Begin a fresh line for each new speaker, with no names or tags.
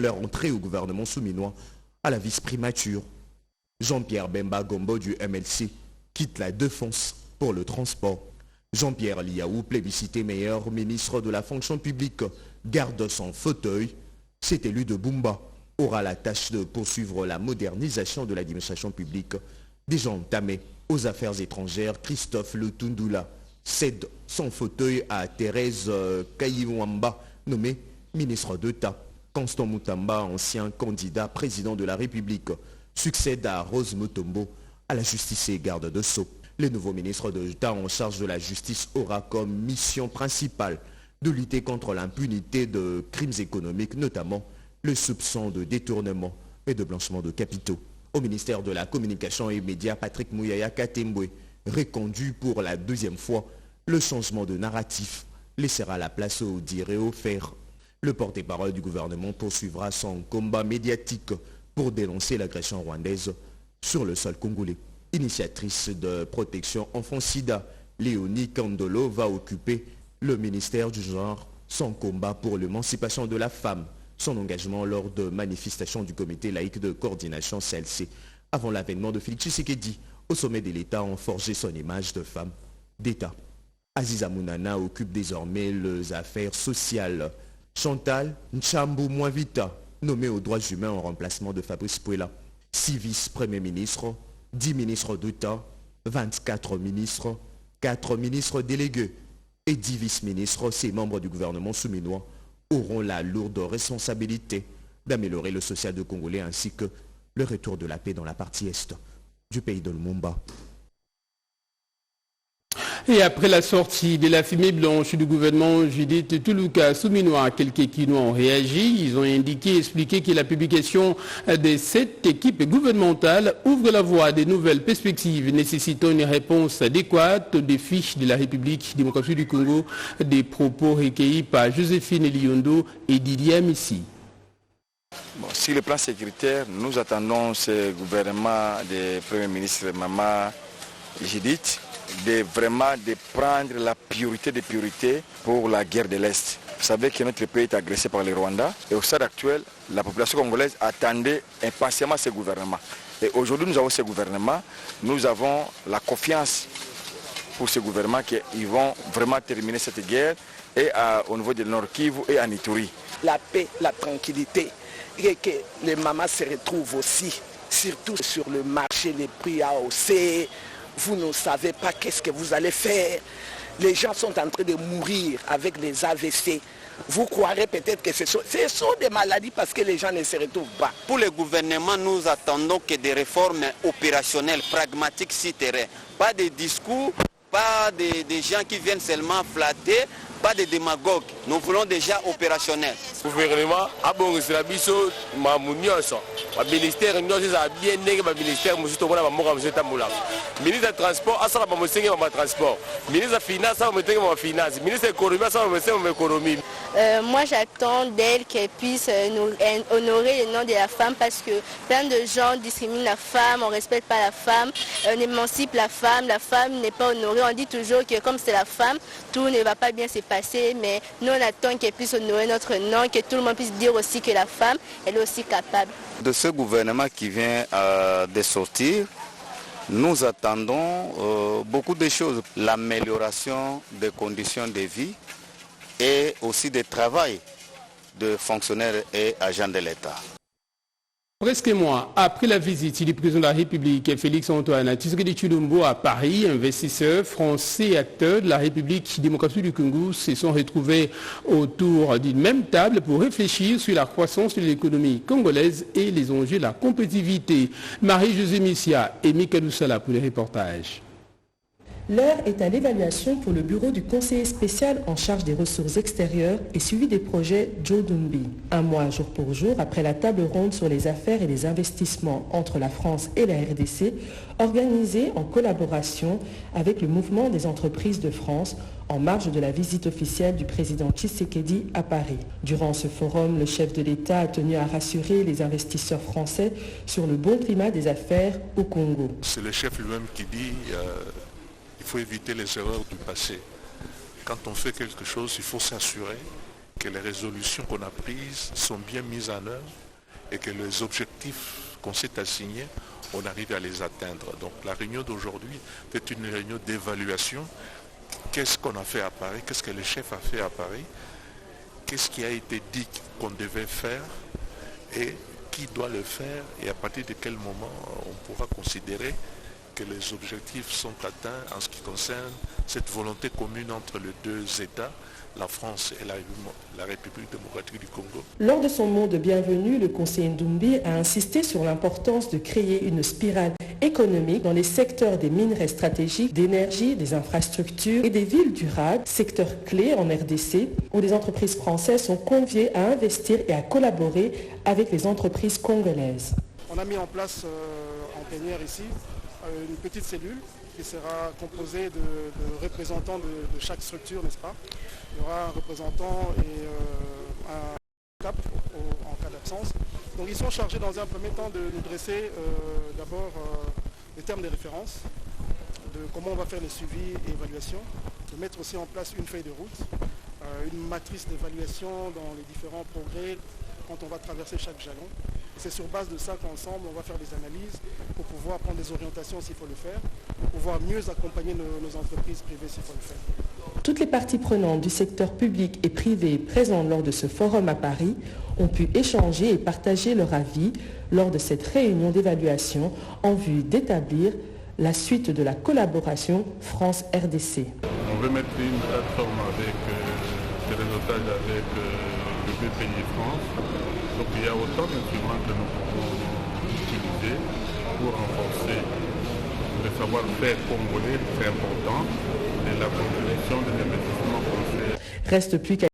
leur entrée au gouvernement souminois à la vice-primature. Jean-Pierre Bemba Gombo du MLC quitte la défense pour le transport. Jean-Pierre Liaou, plébiscité meilleur ministre de la fonction publique, garde son fauteuil. Cet élu de Bumba aura la tâche de poursuivre la modernisation de l'administration publique. Déjà entamé aux affaires étrangères, Christophe Lutundula cède son fauteuil à Thérèse Kayiwamba, nommée ministre d'État. Constant Moutamba, ancien candidat président de la République, succède à Rose Mutombo à la justice et garde de Sceaux. Le nouveau ministre d'État en charge de la justice aura comme mission principale de lutter contre l'impunité de crimes économiques, notamment le soupçon de détournement et de blanchiment de capitaux. Au ministère de la Communication et Médias, Patrick Mouyaya Katembwe, reconduit pour la deuxième fois, le changement de narratif laissera la place au dire et au faire. Le porte-parole du gouvernement poursuivra son combat médiatique pour dénoncer l'agression rwandaise sur le sol congolais. Initiatrice de protection enfant-sida, Léonie Kandolo va occuper le ministère du genre, son combat pour l'émancipation de la femme, son engagement lors de manifestations du comité laïque de coordination CLC. Avant l'avènement de Félix Tshisekedi, au sommet de l'État ont forgé son image de femme d'État. Aziza Mounana occupe désormais les affaires sociales. Chantal Nchambu Mwavita, nommée aux droits humains en remplacement de Fabrice Pouela. 6 vice-premiers ministres, 10 ministres d'État, 24 ministres, 4 ministres délégués et 10 vice-ministres, ces membres du gouvernement souminois, auront la lourde responsabilité d'améliorer le social de Congolais ainsi que le retour de la paix dans la partie est du pays de Lumumba.
Et après la sortie de la fumée blanche du gouvernement Judith Tuluka Souminois, quelques Quinois ont réagi. Ils ont expliqué que la publication de cette équipe gouvernementale ouvre la voie à de nouvelles perspectives nécessitant une réponse adéquate aux défis de la République démocratique du Congo. Des propos recueillis par Joséphine Liondo et Didier Amissi.
Bon, sur le plan sécuritaire, nous attendons ce gouvernement du Premier ministre Mama Judith de prendre la priorité des priorités pour la guerre de l'Est. Vous savez que notre pays est agressé par le Rwanda et au stade actuel, la population congolaise attendait impatiemment ce gouvernement. Et aujourd'hui, nous avons ce gouvernement, nous avons la confiance pour ce gouvernement qu'ils vont vraiment terminer cette guerre et au niveau de Nord Kivu et à Ituri.
La paix, la tranquillité et que les mamans se retrouvent aussi, surtout sur le marché, les prix AOC. Vous ne savez pas qu'est-ce que vous allez faire. Les gens sont en train de mourir avec les AVC. Vous croirez peut-être que ce sont des maladies parce que les gens ne se retrouvent pas.
Pour le gouvernement, nous attendons que des réformes opérationnelles, pragmatiques sur terrain. Pas de discours, pas des gens qui viennent seulement flatter, pas de démagogues. Nous voulons déjà opérationnel.
Le gouvernement a bon biso mamunyoso. Le ministère nous a bien négé le ministère musuto mona mamoka museta mulaka. Ministre des transports a ça ba musenge ba transport. Ministre des finances a musenge ba finance. Ministre de l'économie a ça musenge ba économie.
Moi j'attends d'elle qu'elle puisse nous honorer le nom de la femme parce que plein de gens discriminent la femme, on ne respecte pas la femme, on émancipe la femme n'est pas honorée. On dit toujours que comme c'est la femme, tout ne va pas bien se passer, mais nous on attend qu'elle puisse honorer notre nom, que tout le monde puisse dire aussi que la femme, elle est aussi capable.
De ce gouvernement qui vient de sortir, nous attendons beaucoup de choses. L'amélioration des conditions de vie et aussi du travail de fonctionnaires et agents de l'État.
Presque un mois après la visite du président de la République, Félix-Antoine Tshisekedi Tshilombo à Paris, investisseurs français et acteurs de la République démocratique du Congo se sont retrouvés autour d'une même table pour réfléchir sur la croissance de l'économie congolaise et les enjeux de la compétitivité. Marie-Josée Missia et Mika Sala pour les reportages.
L'heure est à l'évaluation pour le bureau du conseiller spécial en charge des ressources extérieures et suivi des projets Joe Dumbi. Un mois jour pour jour après la table ronde sur les affaires et les investissements entre la France et la RDC, organisée en collaboration avec le mouvement des entreprises de France en marge de la visite officielle du président Tshisekedi à Paris. Durant ce forum, le chef de l'État a tenu à rassurer les investisseurs français sur le bon climat des affaires au Congo.
C'est le chef lui-même qui dit il faut éviter les erreurs du passé. Quand on fait quelque chose, il faut s'assurer que les résolutions qu'on a prises sont bien mises en œuvre et que les objectifs qu'on s'est assignés, on arrive à les atteindre. Donc la réunion d'aujourd'hui est une réunion d'évaluation. Qu'est-ce qu'on a fait à Paris? Qu'est-ce que le chef a fait à Paris? Qu'est-ce qui a été dit qu'on devait faire et qui doit le faire et à partir de quel moment on pourra considérer que les objectifs sont atteints en ce qui concerne cette volonté commune entre les deux États, la France et la République démocratique du Congo.
Lors de son mot de bienvenue, le conseiller Ndoumbi a insisté sur l'importance de créer une spirale économique dans les secteurs des minerais stratégiques, d'énergie, des infrastructures et des villes durables, secteurs clés en RDC, où les entreprises françaises sont conviées à investir et à collaborer avec les entreprises congolaises.
On a mis en place en plénière ici une petite cellule qui sera composée de représentants de chaque structure, n'est-ce pas? Il y aura un représentant et un cap en cas d'absence. Donc ils sont chargés dans un premier temps de nous dresser d'abord les termes de référence, de comment on va faire les suivis et évaluations, de mettre aussi en place une feuille de route, une matrice d'évaluation dans les différents progrès quand on va traverser chaque jalon. C'est sur base de ça qu'ensemble, on va faire des analyses pour pouvoir prendre des orientations s'il faut le faire, pour pouvoir mieux accompagner nos entreprises privées s'il faut le faire.
Toutes les parties prenantes du secteur public et privé présentes lors de ce forum à Paris ont pu échanger et partager leur avis lors de cette réunion d'évaluation en vue d'établir la suite de la collaboration France-RDC.
On veut mettre une plateforme avec des réseautages avec le BPI France. Donc il y a autant d'instruments que nous pouvons utiliser pour renforcer le savoir-faire congolais, c'est important, et la contribution des investissements français.
Reste plus qu'à